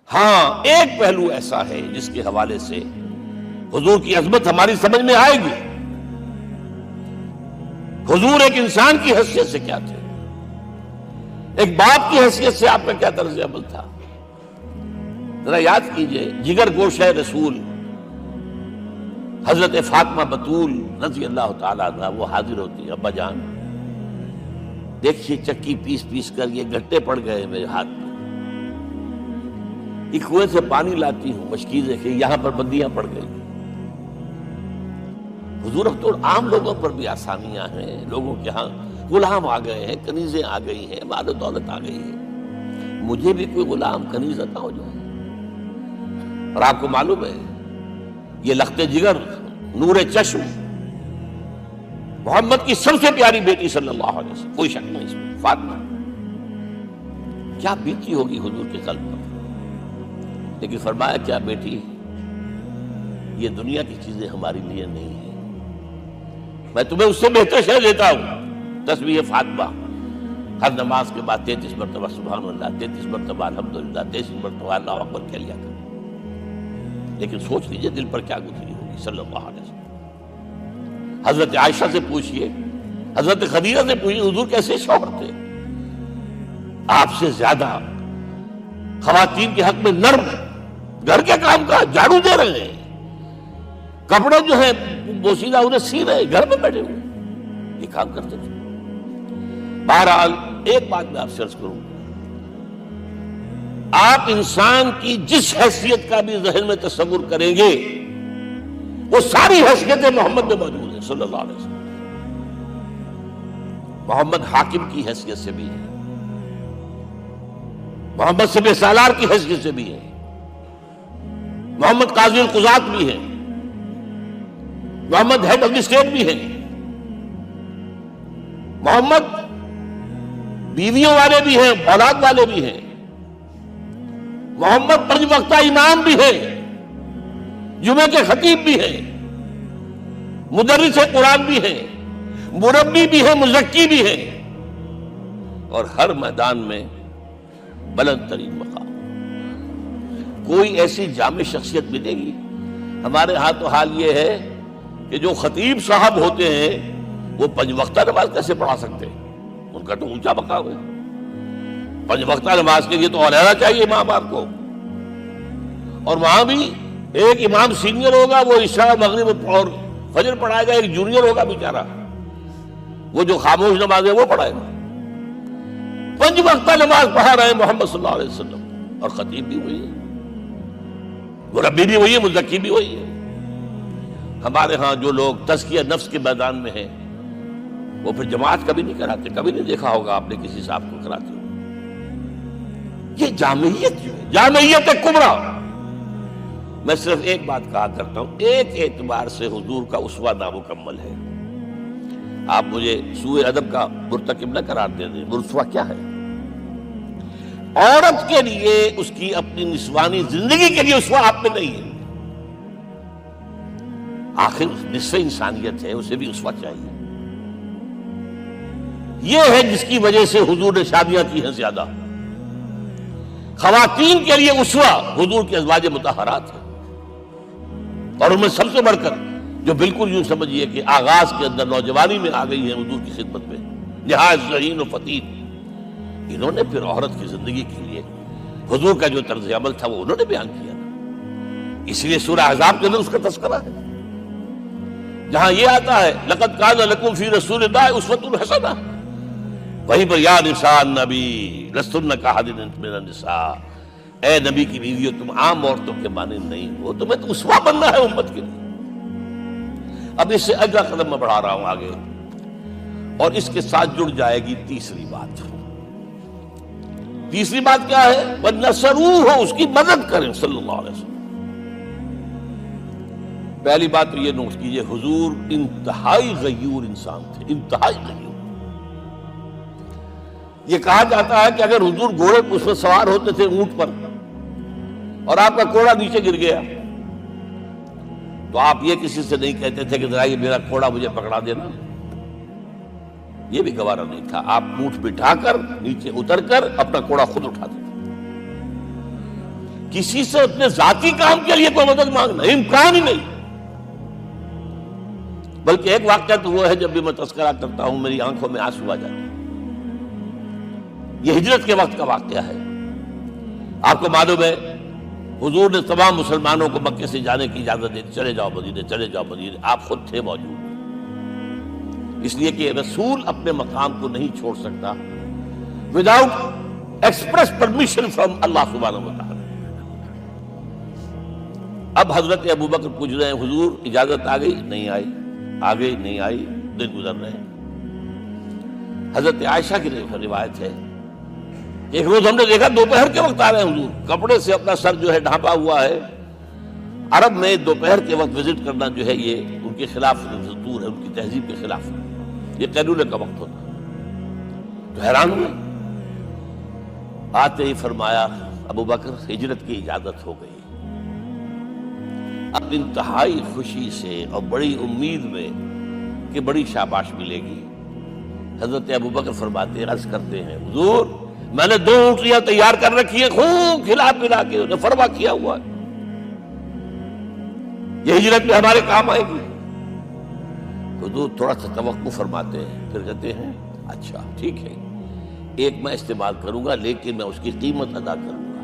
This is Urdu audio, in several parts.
ہاں ایک پہلو ایسا ہے جس کے حوالے سے حضور کی عظمت ہماری سمجھ میں آئے گی. حضور ایک انسان کی حیثیت سے کیا تھے، ایک باپ کی حیثیت سے آپ کا کیا طرز عمل تھا. ذرا یاد کیجئے، جگر گوشہ رسول حضرت فاطمہ بطول رضی اللہ تعالیٰ عنہ وہ حاضر ہوتی ہے. ابا جان دیکھیے چکی پیس پیس کر یہ گٹے پڑ گئے میرے ہاتھ میں، ایک کنویں سے پانی لاتی ہوں، مشکیزیں کہ یہاں پر بندیاں پڑ گئی. حضور اب تو عام لوگوں پر بھی آسانیاں ہیں، لوگوں کے ہاں غلام آ گئے ہیں، کنیزیں آ گئی ہیں، مال و دولت آ گئی ہے، مجھے بھی کوئی غلام کنیز عطا ہو جائے. اور آپ کو معلوم ہے یہ لخت جگر نور چشم محمد کی سب سے پیاری بیٹی صلی اللہ علیہ وسلم، کوئی شک نہیں اس میں، فاطمہ کیا بیتی ہوگی حضور کے قلب پر. لیکن فرمایا کیا بیٹی، یہ دنیا کی چیزیں ہمارے لیے نہیں ہیں، میں تمہیں اس سے بہتر شے دیتا ہوں. تسبیح فاطمہ ہر نماز کے بعد 33 مرتبہ سبحان اللہ، 33 مرتبہ الحمدللہ، 33 مرتبہ اللہ اکبر کہہ لیا کرو. لیکن سوچ لیجئے دل پر کیا گزری ہوگی صلی اللہ علیہ وسلم. حضرت عائشہ سے پوچھئے، حضرت خدیجہ سے پوچھئے حضور کیسے شوہر تھے، آپ سے زیادہ خواتین کے حق میں نرم، گھر کے کام کا جھاڑو دے رہے ہیں، کپڑے جو ہیں بوسیدہ انہیں سی رہے، گھر میں بیٹھے ہوئے یہ کام کرتے تھے. بہرحال ایک بات میں آپ سے عرض کروں، آپ انسان کی جس حیثیت کا بھی ذہن میں تصور کریں گے وہ ساری حیثیتیں محمد میں موجود ہیں صلی اللہ علیہ وسلم. محمد حاکم کی حیثیت سے بھی ہے، محمد سب سالار کی حیثیت سے بھی ہے، محمد قاضی القضات بھی ہے، محمد ہیڈ آف دی اسٹیٹ بھی ہے، محمد بیویوں والے بھی ہیں، اولاد والے بھی ہیں، محمد 5 وقتہ امام بھی ہے، جمعے کے خطیب بھی ہے، مدرس قرآن بھی ہے، مربی بھی ہے، مزکی بھی ہے، اور ہر میدان میں بلند ترین مقام. کوئی ایسی جامع شخصیت ملے گی؟ ہمارے ہاں تو حال یہ ہے کہ جو خطیب صاحب ہوتے ہیں وہ 5 وقتہ نماز کیسے پڑھا سکتے ہیں، ان کا تو اونچا مقام ہے. 5 وقتہ نماز کے لیے تو علیحدہ چاہیے امام آپ کو، اور وہاں بھی ایک امام سینئر ہوگا وہ عشاء مغرب اور فجر پڑھائے گا، ایک جونیئر ہوگا بیچارہ وہ جو خاموش نماز ہے وہ پڑھائے گا. 5 وقتہ نماز پڑھا رہے ہیں محمد صلی اللہ علیہ وسلم، اور خطیب بھی وہی ہے، مربی بھی وہی ہے، مزکی بھی وہی ہے. ہمارے ہاں جو لوگ تزکیہ نفس کے میدان میں ہیں وہ پھر جماعت کبھی نہیں کراتے، کبھی نہیں دیکھا ہوگا آپ نے کسی صاحب کو کراتے ہو. یہ جامعیت جو ہے، جامعیت کبریٰ. میں صرف ایک بات کہا کرتا ہوں، ایک اعتبار سے حضور کا اسوہ نامکمل ہے. آپ مجھے سوء ادب کا مرتکب نہ قرار دے دیں. اسوہ کیا ہے؟ عورت کے لیے اس کی اپنی نسوانی زندگی کے لیے اسوہ آپ میں نہیں ہے. آخر نصف انسانیت ہے، اسے بھی اسوہ چاہیے. یہ ہے جس کی وجہ سے حضور نے شادیاں کی ہیں زیادہ. خواتین کے لیے اسوہ حضور کے ازواج مطہرات ہیں، اور ان میں سب سے بڑھ کر جو بالکل یوں سمجھیے کہ آغاز کے اندر نوجوانی میں آ گئی ہیں حضور کی خدمت میں، نہایت ذہین و فتید. انہوں نے پھر عورت کی زندگی کے لیے حضور کا جو طرز عمل تھا وہ انہوں نے بیان کیا. اس لیے سورہ احزاب کے اندر اس کا تذکرہ ہے، جہاں یہ آتا ہے لقد کان لکم فی رسول اللہ اسوۃ حسنہ، وہیں پر یا نساء النبی لستن کاحد من النساء، اے نبی کی بیویوں تم عام عورتوں کے مانند نہیں ہو، تمہیں تو اسوہ بننا ہے امت کے لیے. اب اس سے اگلا قدم میں بڑھا رہا ہوں آگے، اور اس کے ساتھ جڑ جائے گی تیسری بات. تیسری بات کیا ہے؟ وَنَصَرُوهُ، اس کی مدد کریں صلی اللہ علیہ وسلم. پہلی بات تو یہ نوٹ کیجئے، حضور انتہائی غیور انسان تھے، انتہائی غیور. یہ کہا جاتا ہے کہ اگر حضور گھوڑے اس پر سوار ہوتے تھے اونٹ پر، اور آپ کا کوڑا نیچے گر گیا تو آپ یہ کسی سے نہیں کہتے تھے کہ ذرا یہ میرا کوڑا مجھے پکڑا دینا، یہ بھی گوارا نہیں تھا. آپ اونٹ بٹھا کر نیچے اتر کر اپنا کوڑا خود اٹھاتے تھے. کسی سے اپنے ذاتی کام کے لیے کوئی مدد مانگنا امکان ہی نہیں. بلکہ ایک واقعہ تو وہ ہے جب بھی میں تذکرہ کرتا ہوں میری آنکھوں میں آنسو آ جاتے ہیں. یہ ہجرت کے وقت کا واقعہ ہے. آپ کو معلوم ہے حضور نے تمام مسلمانوں کو مکے سے جانے کی اجازت دی، چلے جاؤ مدینے، چلے جاؤ مدینے. آپ خود تھے موجود، اس لیے کہ رسول اپنے مقام کو نہیں چھوڑ سکتا وداؤٹ ایکسپریس پرمیشن فرام اللہ سبحانہ وتعالی. اب حضرت ابوبکر پوچھ رہے ہیں حضور اجازت آ گئی؟ نہیں آئی. آ گئی نہیں آئی. دن گزر رہے ہیں. حضرت عائشہ کی روایت ہے ایک روز ہم نے دیکھا دوپہر کے وقت آ رہے ہیں حضور، کپڑے سے اپنا سر جو ہے ڈھانپا ہوا ہے. عرب میں دوپہر کے وقت وزٹ کرنا جو ہے یہ ان کے خلاف دستور ہے، ان کی تہذیب کے خلاف ہے. یہ قیلولے کا وقت ہوتا ہے. تو حیران ہوئے. آتے ہی فرمایا ابوبکر ہجرت کی اجازت ہو گئی. اب انتہائی خوشی سے اور بڑی امید میں کہ بڑی شاباش ملے گی حضرت ابوبکر فرماتے ہیں، عرض کرتے ہیں حضور میں نے 2 اونٹیاں تیار کر رکھی ہیں، خوب کھلا پلا کے انہیں فرما کیا ہوا ہے، یہ ہجرت میں ہمارے کام آئے گی. حضور تھوڑا سا توقع فرماتے ہیں، پھر کہتے ہیں اچھا ٹھیک ہے، ایک میں استعمال کروں گا لیکن میں اس کی قیمت ادا کروں گا.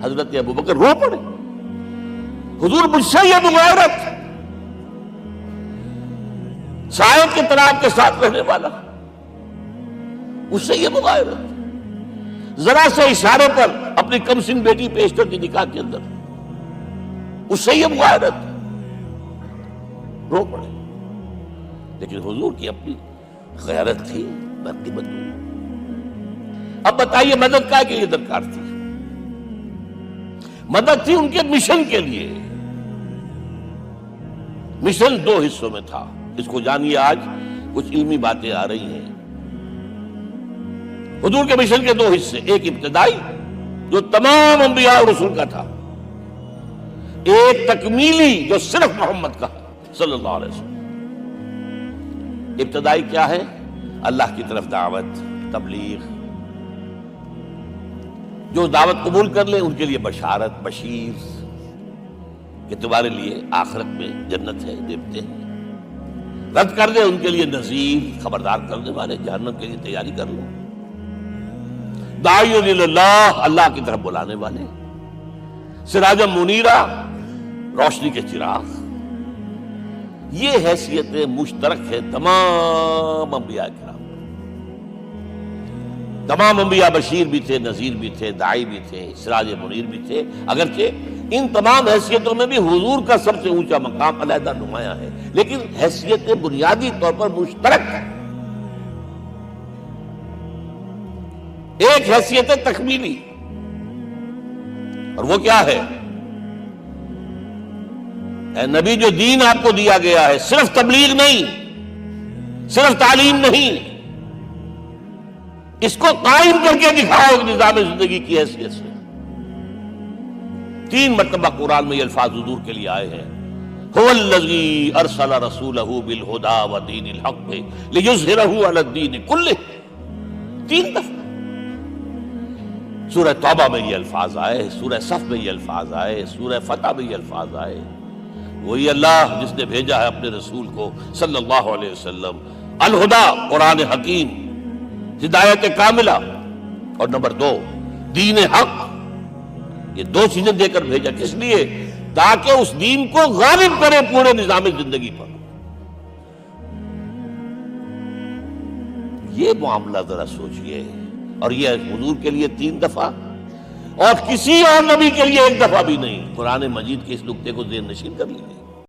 حضرت ابوبکر رو پڑے. حضور مجھ سے یہ مغایرت، سائے کے تناب کے ساتھ رہنے والا، اس سے یہ مغایرت، ذرا سے اشارے پر اپنی کم سن بیٹی پیش کرتی نکاح کے اندر، اس سے یہ مغایرت. رو پڑے. لیکن حضور کی اپنی غیرت تھی، میں قیمت دوں. اب بتائیے مدد کا کے لیے درکار تھی؟ مدد تھی ان کے مشن کے لیے. مشن 2 حصوں میں تھا. اس کو جانیے، آج کچھ علمی باتیں آ رہی ہیں. حضور کے مشن کے 2 حصے، ایک ابتدائی جو تمام انبیاء اور رسول کا تھا، ایک تکمیلی جو صرف محمد کا صلی اللہ علیہ وسلم. ابتدائی کیا ہے؟ اللہ کی طرف دعوت، تبلیغ. جو دعوت قبول کر لیں ان کے لیے بشارت، بشیر کہ تمہارے لیے آخرت میں جنت ہے، دیکھتے ہیں. رد کر دیں ان کے لیے نذیر، خبردار کرنے والے، جہنم کے لیے تیاری کر لو. داعی اللہ، اللہ کی طرف بلانے والے. سراجا منیرا، روشنی کے چراغ. یہ حیثیتیں مشترک ہے تمام انبیاء کرام. تمام انبیاء بشیر بھی تھے، نذیر بھی تھے، داعی بھی تھے، سراج منیر بھی تھے. اگرچہ ان تمام حیثیتوں میں بھی حضور کا سب سے اونچا مقام علیحدہ نمایاں ہے، لیکن حیثیتیں بنیادی طور پر مشترک ہیں. ایک حیثیت تکمیلی، اور وہ کیا ہے؟ اے نبی جو دین آپ کو دیا گیا ہے صرف تبلیغ نہیں، صرف تعلیم نہیں، اس کو قائم کر کے دکھاؤ نظام زندگی کی حیثیت سے. 3 مرتبہ قرآن میں یہ الفاظ حضور کے لیے آئے ہیں، هو الذی ارسل رسولہ بالہدی ودین الحق لیظہرہ علی الدین کلہ. 3 دفعہ سورہ توبہ میں یہ الفاظ آئے، سورہ صف میں یہ الفاظ آئے، سورہ فتح میں یہ الفاظ آئے. وہی اللہ جس نے بھیجا ہے اپنے رسول کو صلی اللہ علیہ وسلم، الہدا قرآن حکیم، ہدایت کاملہ، اور نمبر 2 دین حق. یہ 2 چیزیں دے کر بھیجا. کس لیے؟ تاکہ اس دین کو غالب کرے پورے نظام زندگی پر. یہ معاملہ ذرا سوچئے. اور یہ حضور کے لیے 3 دفعہ، اور کسی اور نبی کے لیے 1 دفعہ بھی نہیں. قرآن مجید کے اس نقطے کو ذہن نشین کر لیجیے.